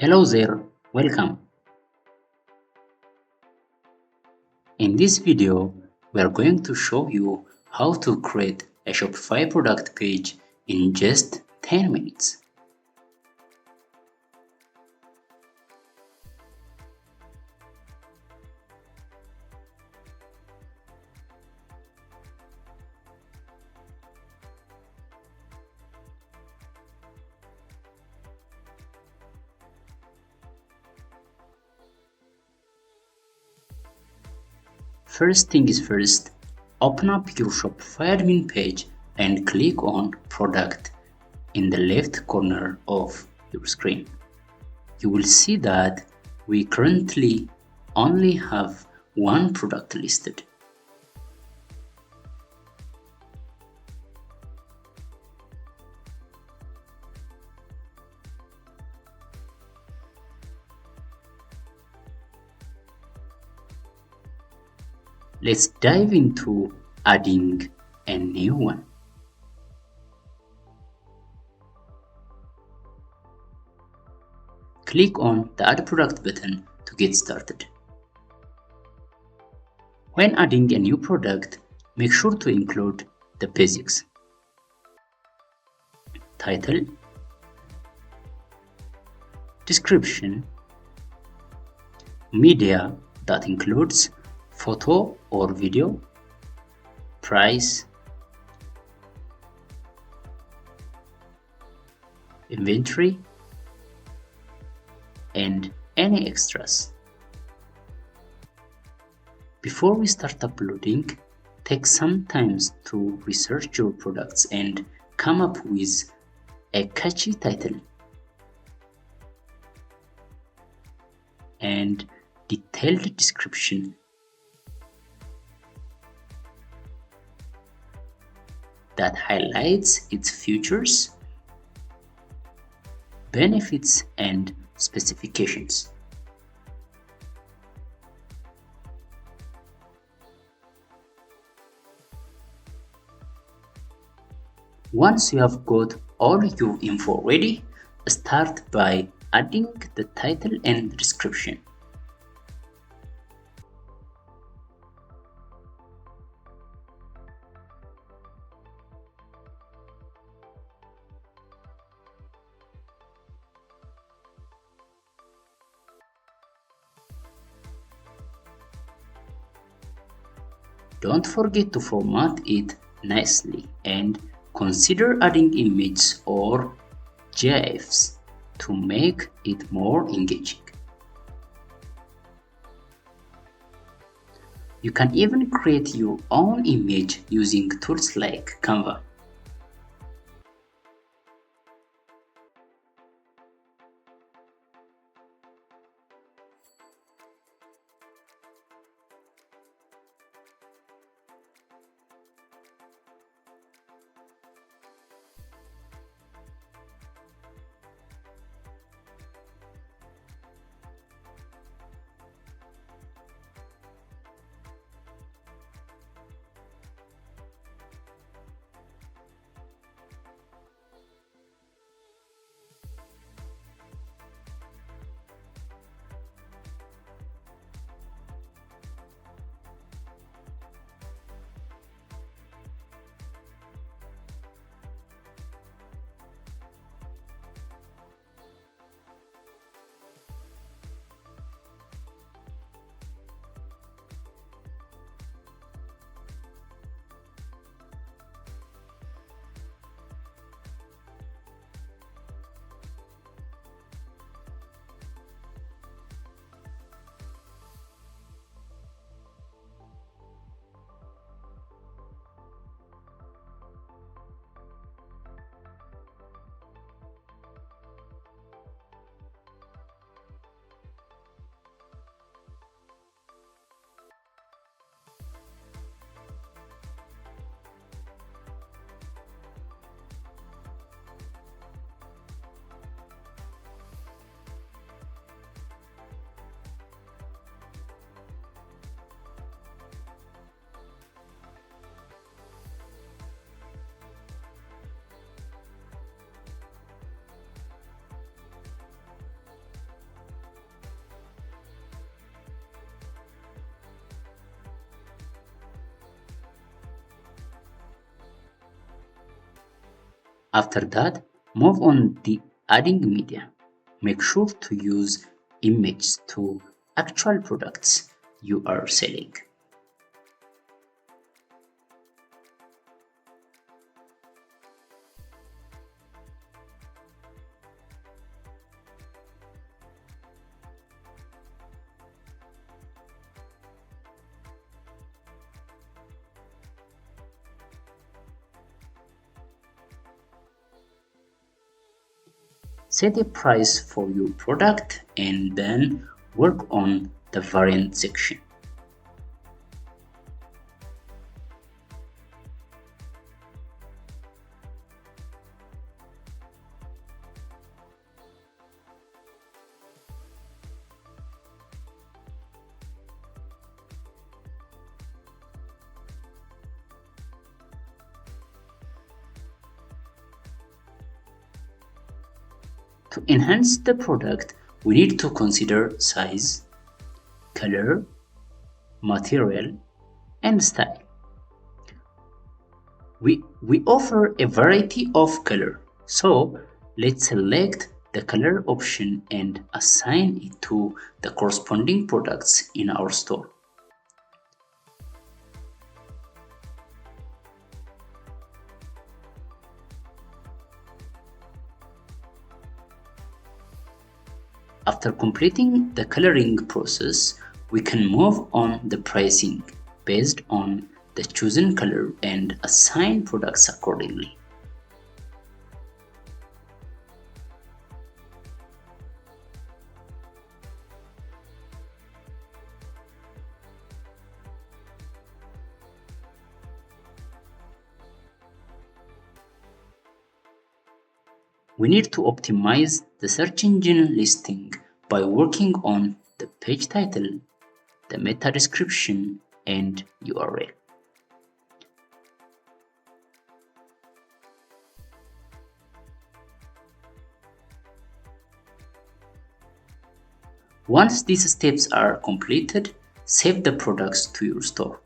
Hello there, welcome. In this video, we are going to show you how to create a Shopify product page in just 10 minutes. First thing is first, open up your Shopify admin page and click on Product in the left corner of your screen. You will see that we currently only have one product listed. Let's dive into adding a new one. Click on the Add Product button to get started. When adding a new product, make sure to include the basics: title, description, media that includes photo or video, price, inventory, and any extras. Before we start uploading, take some time to research your products and come up with a catchy title and detailed description that highlights its features, benefits, and specifications. Once you have got all your info ready, start by adding the title and the description. Don't forget to format it nicely and consider adding images or GIFs to make it more engaging. You can even create your own image using tools like Canva. After that, move on the adding media. Make sure to use images to actual products you are selling. Set a price for your product and then work on the variant section. To enhance the product, we need to consider size, color, material, and style. We offer a variety of color, so let's select the color option and assign it to the corresponding products in our store. After completing the coloring process, we can move on the pricing based on the chosen color and assign products accordingly. We need to optimize the search engine listing by working on the page title, the meta description, and URL. Once these steps are completed, save the products to your store.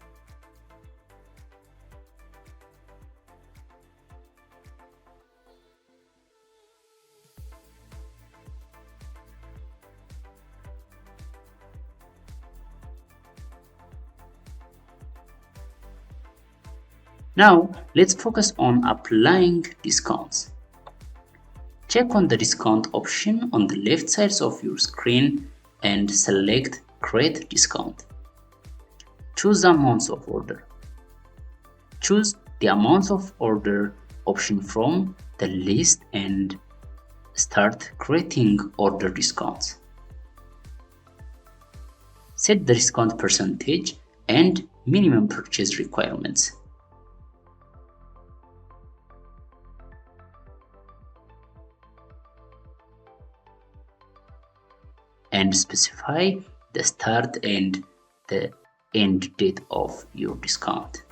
Now, let's focus on applying discounts. Check on the discount option on the left side of your screen and select Create Discount. Choose the amounts of order. Choose the amounts of order option from the list and start creating order discounts. Set the discount percentage and minimum purchase requirements. And specify the start and the end date of your discount.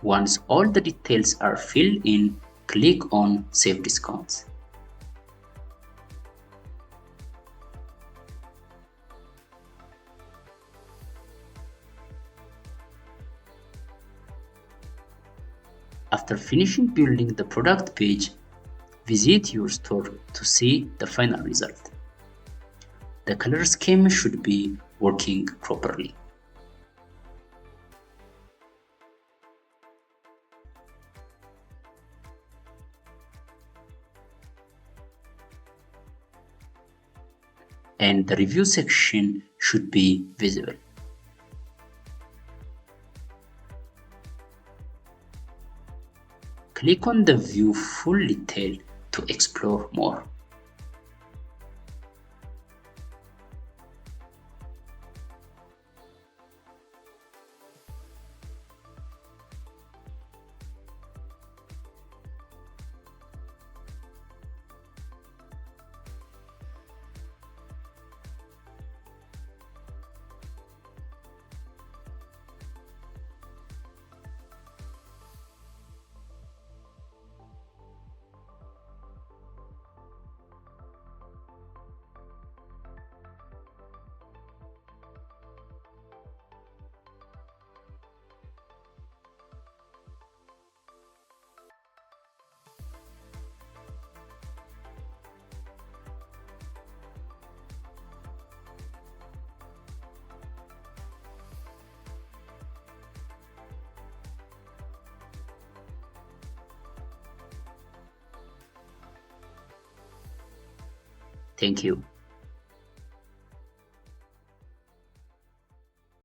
Once all the details are filled in, click on Save Discounts. After finishing building the product page, visit your store to see the final result. The color scheme should be working properly. And the review section should be visible. Click on the View Full Detail to explore more. Thank you.